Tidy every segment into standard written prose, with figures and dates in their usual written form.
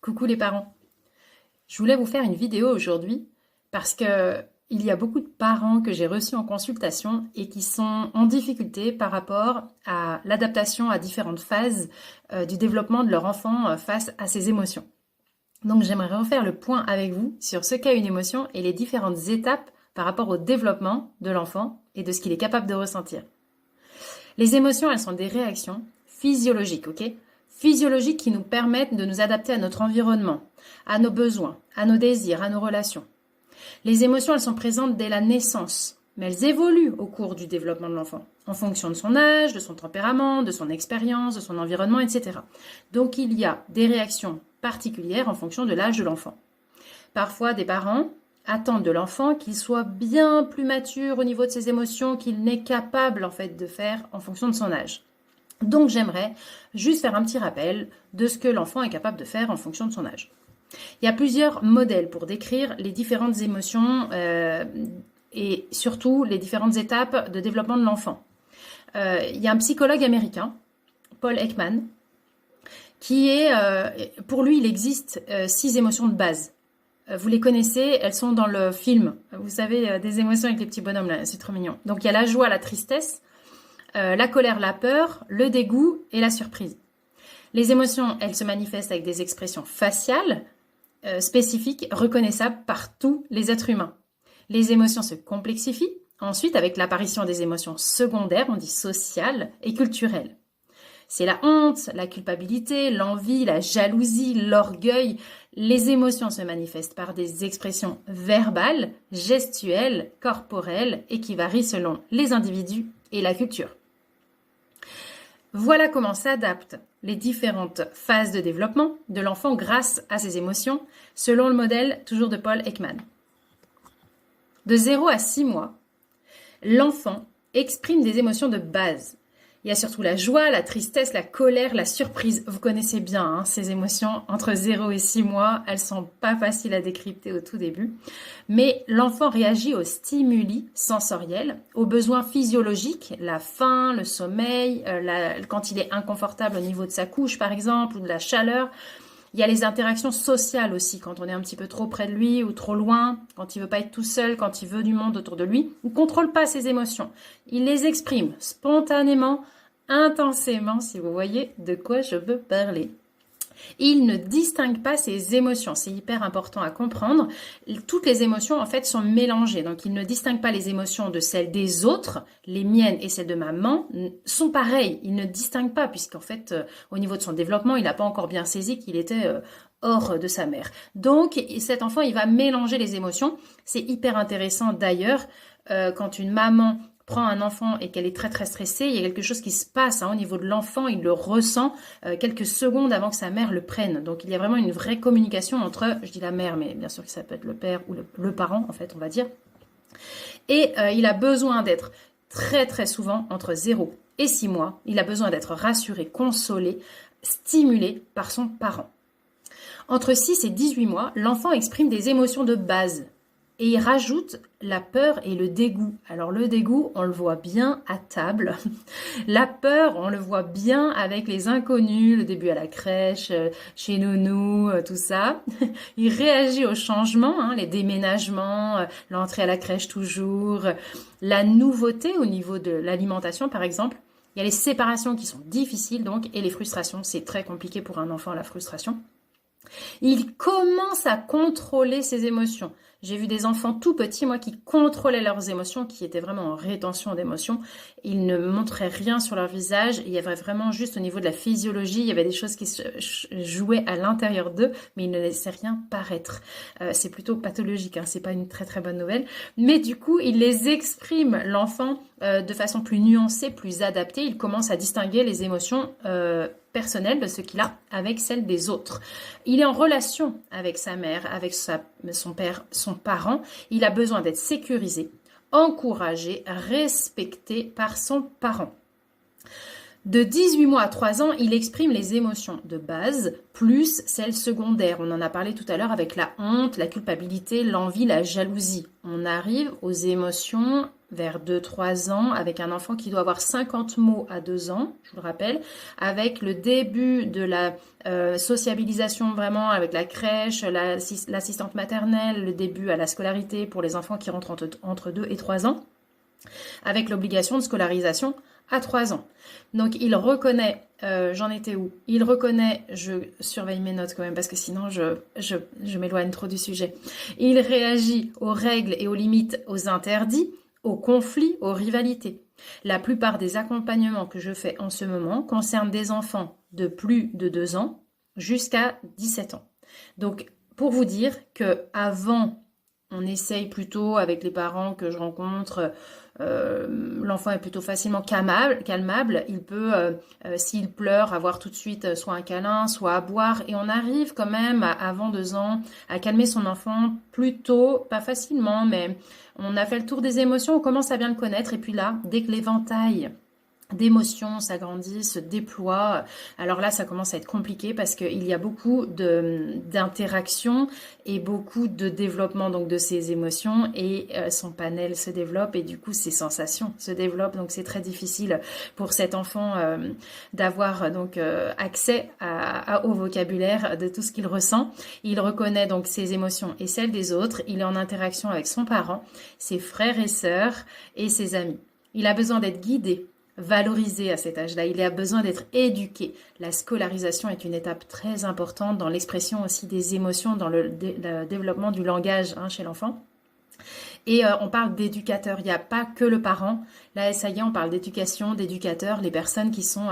Coucou les parents. Je voulais vous faire une vidéo aujourd'hui parce que il y a beaucoup de parents que j'ai reçus en consultation et qui sont en difficulté par rapport à l'adaptation à différentes phases du développement de leur enfant face à ses émotions. Donc j'aimerais refaire le point avec vous sur ce qu'est une émotion et les différentes étapes par rapport au développement de l'enfant et de ce qu'il est capable de ressentir. Les émotions, elles sont des réactions physiologiques, ok? Physiologiques qui nous permettent de nous adapter à notre environnement, à nos besoins, à nos désirs, à nos relations. Les émotions, elles sont présentes dès la naissance, mais elles évoluent au cours du développement de l'enfant, en fonction de son âge, de son tempérament, de son expérience, de son environnement, etc. Donc il y a des réactions particulières en fonction de l'âge de l'enfant. Parfois, des parents attendent de l'enfant qu'il soit bien plus mature au niveau de ses émotions qu'il n'est capable en fait de faire en fonction de son âge. Donc j'aimerais juste faire un petit rappel de ce que l'enfant est capable de faire en fonction de son âge. Il y a plusieurs modèles pour décrire les différentes émotions et surtout les différentes étapes de développement de l'enfant. Il y a un psychologue américain, Paul Ekman, qui est, pour lui, il existe 6 émotions de base. Vous les connaissez, elles sont dans le film. Vous savez, des émotions avec les petits bonhommes, là, c'est trop mignon. Donc il y a la joie, la tristesse, la colère, la peur, le dégoût et la surprise. Les émotions, elles se manifestent avec des expressions faciales, spécifiques, reconnaissables par tous les êtres humains. Les émotions se complexifient, ensuite avec l'apparition des émotions secondaires, on dit sociales et culturelles. C'est la honte, la culpabilité, l'envie, la jalousie, l'orgueil. Les émotions se manifestent par des expressions verbales, gestuelles, corporelles et qui varient selon les individus et la culture. Voilà comment s'adaptent les différentes phases de développement de l'enfant grâce à ses émotions, selon le modèle toujours de Paul Ekman. De 0 à 6 mois, l'enfant exprime des émotions de base. Il y a surtout la joie, la tristesse, la colère, la surprise. Vous connaissez bien ces émotions entre 0 et 6 mois. Elles sont pas faciles à décrypter au tout début. Mais l'enfant réagit aux stimuli sensoriels, aux besoins physiologiques, la faim, le sommeil, quand il est inconfortable au niveau de sa couche par exemple, ou de la chaleur. Il y a les interactions sociales aussi, quand on est un petit peu trop près de lui ou trop loin, quand il veut pas être tout seul, quand il veut du monde autour de lui. Il ne contrôle pas ses émotions. Il les exprime spontanément, intensément, si vous voyez de quoi je veux parler. Il ne distingue pas ses émotions, c'est hyper important à comprendre. Toutes les émotions en fait sont mélangées, donc il ne distingue pas les émotions de celles des autres, les miennes et celles de maman sont pareilles. Il ne distingue pas puisqu'en fait au niveau de son développement, il n'a pas encore bien saisi qu'il était hors de sa mère. Donc cet enfant, il va mélanger les émotions. C'est hyper intéressant d'ailleurs quand une maman prend un enfant et qu'elle est très très stressée, il y a quelque chose qui se passe au niveau de l'enfant, il le ressent quelques secondes avant que sa mère le prenne. Donc il y a vraiment une vraie communication entre, je dis la mère, mais bien sûr que ça peut être le père ou le parent en fait, on va dire. Et il a besoin d'être très très souvent entre 0 et 6 mois, il a besoin d'être rassuré, consolé, stimulé par son parent. Entre 6 et 18 mois, l'enfant exprime des émotions de base. Et il rajoute la peur et le dégoût. Alors le dégoût, on le voit bien à table. La peur, on le voit bien avec les inconnus, le début à la crèche, chez Nounou, tout ça. Il réagit au changement, les déménagements, l'entrée à la crèche toujours, la nouveauté au niveau de l'alimentation par exemple. Il y a les séparations qui sont difficiles donc et les frustrations. C'est très compliqué pour un enfant la frustration. Il commence à contrôler ses émotions. J'ai vu des enfants tout petits, moi, qui contrôlaient leurs émotions, qui étaient vraiment en rétention d'émotions. Ils ne montraient rien sur leur visage. Il y avait vraiment juste au niveau de la physiologie, il y avait des choses qui se jouaient à l'intérieur d'eux, mais ils ne laissaient rien paraître. C'est plutôt pathologique, c'est pas une très très bonne nouvelle. Mais du coup, il les exprime, l'enfant, de façon plus nuancée, plus adaptée. Il commence à distinguer les émotions personnelles de ce qu'il a avec celles des autres. Il est en relation avec sa mère, avec son père, son parent. Il a besoin d'être sécurisé, encouragé, respecté par son parent. De 18 mois à 3 ans, il exprime les émotions de base, plus celles secondaires. On en a parlé tout à l'heure avec la honte, la culpabilité, l'envie, la jalousie. On arrive aux émotions vers 2-3 ans avec un enfant qui doit avoir 50 mots à 2 ans, je vous le rappelle, avec le début de la sociabilisation vraiment avec la crèche, l'assistante maternelle, le début à la scolarité pour les enfants qui rentrent entre 2 et 3 ans, avec l'obligation de scolarisation à 3 ans. Donc il reconnaît, j'en étais où? Il reconnaît, je surveille mes notes quand même parce que sinon je m'éloigne trop du sujet. Il réagit aux règles et aux limites, aux interdits, aux conflits, aux rivalités. La plupart des accompagnements que je fais en ce moment concernent des enfants de plus de 2 ans jusqu'à 17 ans. Donc pour vous dire que avant, on essaye plutôt avec les parents que je rencontre, l'enfant est plutôt facilement calmable. Il peut, s'il pleure, avoir tout de suite soit un câlin, soit à boire. Et on arrive quand même, avant 2 ans, à calmer son enfant plutôt, pas facilement, mais on a fait le tour des émotions, on commence à bien le connaître. Et puis là, dès que l'éventail d'émotions s'agrandit, se déploie. Alors là, ça commence à être compliqué parce qu'il y a beaucoup d'interactions et beaucoup de développement donc de ses émotions et son panel se développe et du coup ses sensations se développent. Donc c'est très difficile pour cet enfant d'avoir donc accès au vocabulaire de tout ce qu'il ressent. Il reconnaît donc ses émotions et celles des autres. Il est en interaction avec son parent, ses frères et sœurs et ses amis. Il a besoin d'être guidé, valorisé à cet âge-là. Il a besoin d'être éduqué. La scolarisation est une étape très importante dans l'expression aussi des émotions, dans le développement du langage chez l'enfant. Et on parle d'éducateur. Il n'y a pas que le parent. Là, ça y est, on parle d'éducation, d'éducateurs, les personnes qui sont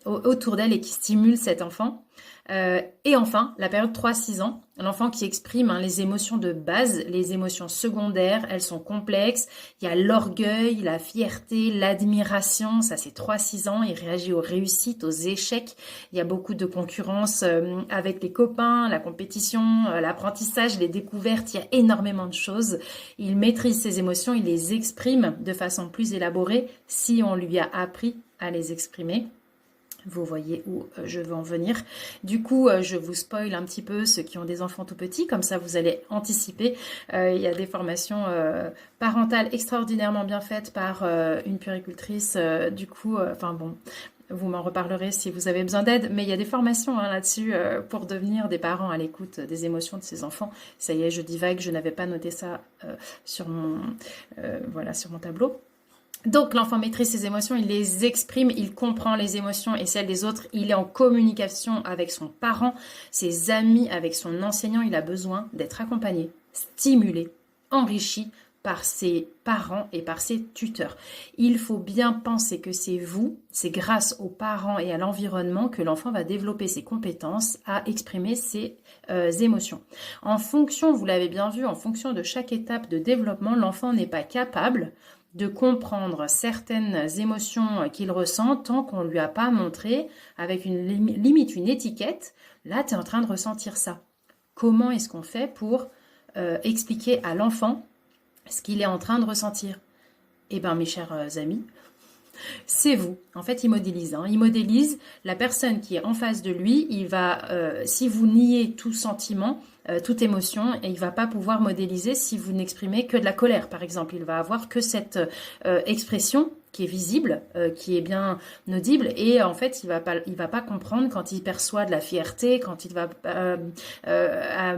autour d'elle et qui stimulent cet enfant. Et enfin, la période 3-6 ans, l'enfant qui exprime les émotions de base, les émotions secondaires, elles sont complexes. Il y a l'orgueil, la fierté, l'admiration, ça c'est 3-6 ans. Il réagit aux réussites, aux échecs. Il y a beaucoup de concurrence avec les copains, la compétition, l'apprentissage, les découvertes. Il y a énormément de choses. Il maîtrise ses émotions, il les exprime de façon plus élaborée si on lui a appris à les exprimer. Vous voyez où je veux en venir. Du coup, je vous spoil un petit peu ceux qui ont des enfants tout petits, comme ça vous allez anticiper. Il y a des formations parentales extraordinairement bien faites par une puéricultrice. Du coup, enfin bon, vous m'en reparlerez si vous avez besoin d'aide, mais il y a des formations là-dessus pour devenir des parents à l'écoute des émotions de ses enfants. Ça y est, je divague, je n'avais pas noté ça sur mon tableau. Donc l'enfant maîtrise ses émotions, il les exprime, il comprend les émotions et celles des autres, il est en communication avec son parent, ses amis, avec son enseignant, il a besoin d'être accompagné, stimulé, enrichi par ses parents et par ses tuteurs. Il faut bien penser que c'est grâce aux parents et à l'environnement que l'enfant va développer ses compétences à exprimer ses émotions. En fonction, vous l'avez bien vu, en fonction de chaque étape de développement, l'enfant n'est pas capable de comprendre certaines émotions qu'il ressent tant qu'on ne lui a pas montré avec une limite, une étiquette. Là, tu es en train de ressentir ça. Comment est-ce qu'on fait pour expliquer à l'enfant ce qu'il est en train de ressentir? Eh bien, mes chers amis, c'est vous. En fait, il modélise. Il modélise la personne qui est en face de lui. Il va, si vous niez tout sentiment, toute émotion, et il va pas pouvoir modéliser si vous n'exprimez que de la colère, par exemple. Il va avoir que cette expression qui est visible, qui est bien audible, et en fait, il va pas comprendre quand il perçoit de la fierté, quand il va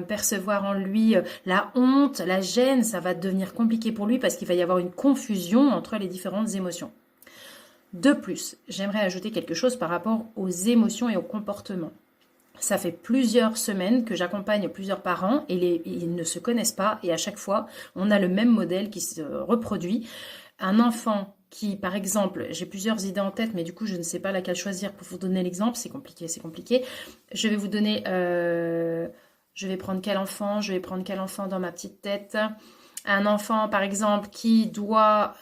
percevoir en lui la honte, la gêne. Ça va devenir compliqué pour lui parce qu'il va y avoir une confusion entre les différentes émotions. De plus, j'aimerais ajouter quelque chose par rapport aux émotions et au comportement. Ça fait plusieurs semaines que j'accompagne plusieurs parents et ils ne se connaissent pas et à chaque fois, on a le même modèle qui se reproduit. Un enfant qui, par exemple, j'ai plusieurs idées en tête, mais du coup, je ne sais pas laquelle choisir pour vous donner l'exemple. C'est compliqué. Je vais vous donner... je vais prendre quel enfant dans ma petite tête. Un enfant, par exemple, qui doit...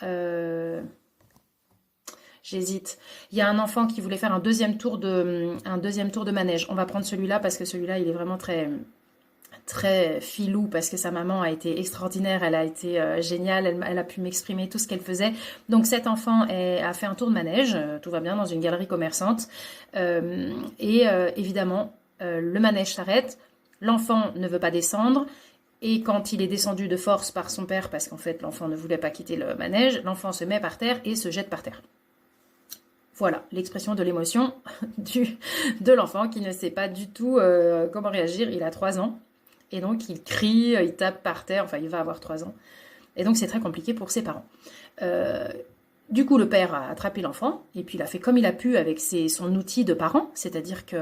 J'hésite. Il y a un enfant qui voulait faire un deuxième tour de manège. On va prendre celui-là parce que celui-là, il est vraiment très, très filou parce que sa maman a été extraordinaire, elle a été géniale, elle a pu m'exprimer tout ce qu'elle faisait. Donc cet enfant a fait un tour de manège, tout va bien, dans une galerie commerçante. Évidemment, le manège s'arrête, l'enfant ne veut pas descendre. Et quand il est descendu de force par son père, parce qu'en fait l'enfant ne voulait pas quitter le manège, l'enfant se met par terre et se jette par terre. Voilà l'expression de l'émotion de l'enfant qui ne sait pas du tout comment réagir. Il a 3 ans et donc il crie, il tape par terre, enfin il va avoir 3 ans. Et donc c'est très compliqué pour ses parents. Du coup, le père a attrapé l'enfant et puis il a fait comme il a pu avec son outil de parent, c'est-à-dire que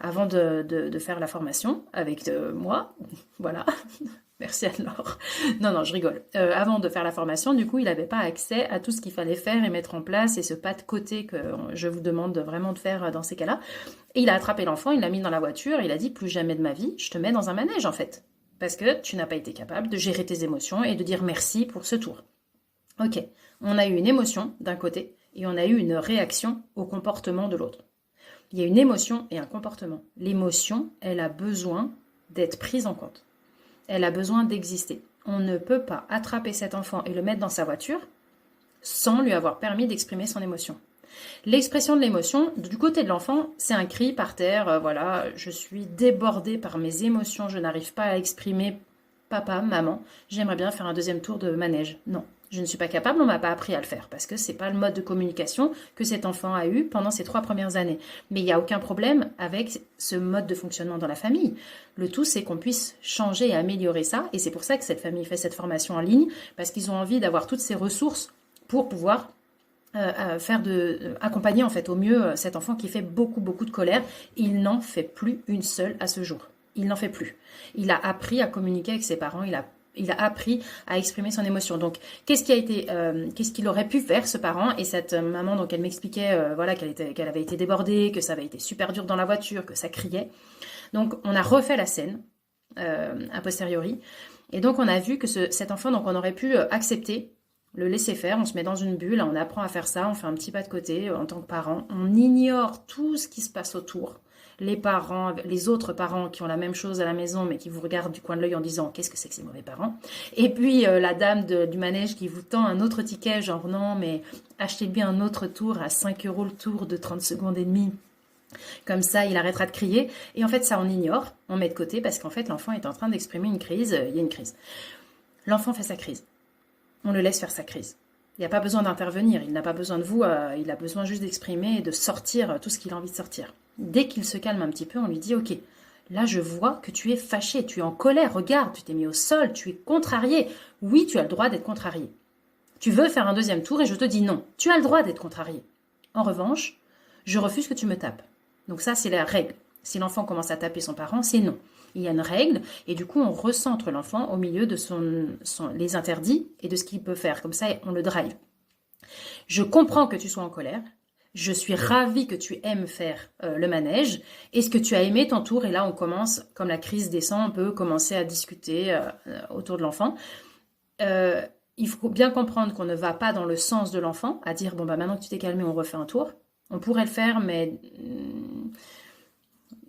avant de faire la formation avec moi, voilà, merci Anne-Laure. Non, je rigole. Avant de faire la formation, du coup, il n'avait pas accès à tout ce qu'il fallait faire et mettre en place et ce pas de côté que je vous demande vraiment de faire dans ces cas-là. Et il a attrapé l'enfant, il l'a mis dans la voiture, il a dit plus jamais de ma vie, je te mets dans un manège en fait, parce que tu n'as pas été capable de gérer tes émotions et de dire merci pour ce tour. Ok, on a eu une émotion d'un côté et on a eu une réaction au comportement de l'autre. Il y a une émotion et un comportement. L'émotion, elle a besoin d'être prise en compte. Elle a besoin d'exister. On ne peut pas attraper cet enfant et le mettre dans sa voiture sans lui avoir permis d'exprimer son émotion. L'expression de l'émotion, du côté de l'enfant, c'est un cri par terre, voilà, je suis débordée par mes émotions, je n'arrive pas à exprimer papa, maman, j'aimerais bien faire un deuxième tour de manège. Non, je ne suis pas capable, on m'a pas appris à le faire parce que c'est pas le mode de communication que cet enfant a eu pendant ses 3 premières années. Mais il n'y a aucun problème avec ce mode de fonctionnement dans la famille. Le tout, c'est qu'on puisse changer et améliorer ça. Et c'est pour ça que cette famille fait cette formation en ligne, parce qu'ils ont envie d'avoir toutes ces ressources pour pouvoir accompagner en fait au mieux cet enfant qui fait beaucoup de colère. Il n'en fait plus une seule à ce jour. Il n'en fait plus. Il a appris à communiquer avec ses parents, il a appris à exprimer son émotion. Donc, qu'est-ce qu'il aurait pu faire, ce parent? Et cette maman, donc, elle m'expliquait voilà, qu'elle avait été débordée, que ça avait été super dur dans la voiture, que ça criait. Donc, on a refait la scène a posteriori. Et donc, on a vu que cet enfant, donc, on aurait pu accepter, le laisser faire. On se met dans une bulle, on apprend à faire ça, on fait un petit pas de côté en tant que parent. On ignore tout ce qui se passe autour. Les parents, les autres parents qui ont la même chose à la maison mais qui vous regardent du coin de l'œil en disant qu'est-ce que c'est que ces mauvais parents. Et puis la dame du manège qui vous tend un autre ticket genre non mais achetez-lui un autre tour à 5 € le tour de 30 secondes et demie. Comme ça il arrêtera de crier. Et en fait ça on ignore, on met de côté parce qu'en fait l'enfant est en train d'exprimer une crise, il y a une crise. L'enfant fait sa crise. On le laisse faire sa crise. Il n'y a pas besoin d'intervenir, il n'a pas besoin de vous, il a besoin juste d'exprimer et de sortir tout ce qu'il a envie de sortir. Dès qu'il se calme un petit peu, on lui dit « Ok, là je vois que tu es fâché, tu es en colère, regarde, tu t'es mis au sol, tu es contrarié. Oui, tu as le droit d'être contrarié. Tu veux faire un deuxième tour et je te dis non, tu as le droit d'être contrarié. En revanche, je refuse que tu me tapes. » Donc ça, c'est la règle. Si l'enfant commence à taper son parent, c'est non. Il y a une règle et du coup, on recentre l'enfant au milieu de les interdits et de ce qu'il peut faire. Comme ça, on le drive. Je comprends que tu sois en colère. Je suis ravie que tu aimes faire le manège. Est-ce que tu as aimé ton tour? Et là, on commence, comme la crise descend, on peut commencer à discuter autour de l'enfant. Il faut bien comprendre qu'on ne va pas dans le sens de l'enfant, à dire, bon, bah maintenant que tu t'es calmé, on refait un tour. On pourrait le faire, mais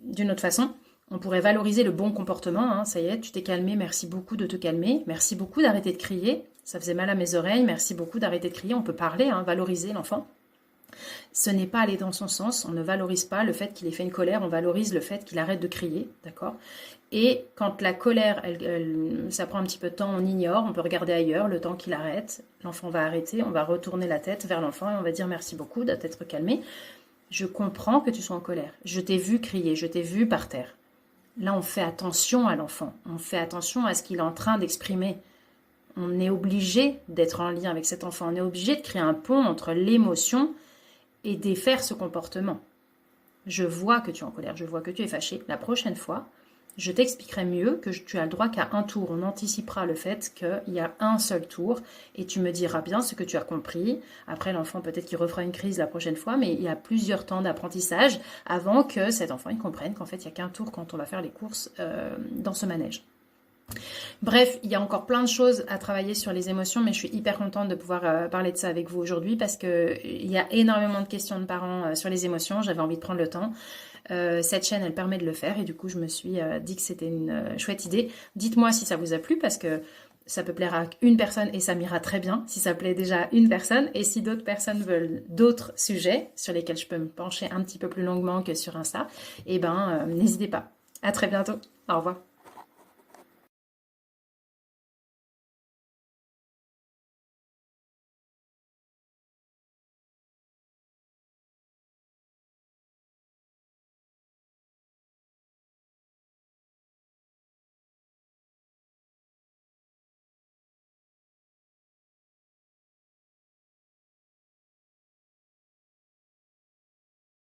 d'une autre façon. On pourrait valoriser le bon comportement. Hein. Ça y est, tu t'es calmé, merci beaucoup de te calmer. Merci beaucoup d'arrêter de crier. Ça faisait mal à mes oreilles, merci beaucoup d'arrêter de crier. On peut parler, hein, valoriser l'enfant. Ce n'est pas aller dans son sens. On ne valorise pas le fait qu'il ait fait une colère. On valorise le fait qu'il arrête de crier. D'accord ? Et quand la colère, ça prend un petit peu de temps, on ignore. On peut regarder ailleurs le temps qu'il arrête. L'enfant va arrêter. On va retourner la tête vers l'enfant et on va dire merci beaucoup de t'être calmé. Je comprends que tu sois en colère. Je t'ai vu crier. Je t'ai vu par terre. Là, on fait attention à l'enfant. On fait attention à ce qu'il est en train d'exprimer. On est obligé d'être en lien avec cet enfant. On est obligé de créer un pont entre l'émotion et défaire ce comportement. Je vois que tu es en colère, je vois que tu es fâché. La prochaine fois, je t'expliquerai mieux que tu as le droit qu'à un tour. On anticipera le fait qu'il y a un seul tour et tu me diras bien ce que tu as compris. Après, l'enfant, peut-être qu'il refera une crise la prochaine fois, mais il y a plusieurs temps d'apprentissage avant que cet enfant il comprenne qu'en fait, il n'y a qu'un tour quand on va faire les courses dans ce manège. Bref, il y a encore plein de choses à travailler sur les émotions, mais je suis hyper contente de pouvoir parler de ça avec vous aujourd'hui parce qu'il y a énormément de questions de parents sur les émotions. J'avais envie de prendre le temps. cette chaîne, elle permet de le faire et du coup, je me suis dit que c'était une chouette idée. Dites-moi si ça vous a plu parce que ça peut plaire à une personne et ça m'ira très bien si ça plaît déjà à une personne. Et si d'autres personnes veulent d'autres sujets sur lesquels je peux me pencher un petit peu plus longuement que sur Insta, eh ben, n'hésitez pas. À très bientôt. Au revoir.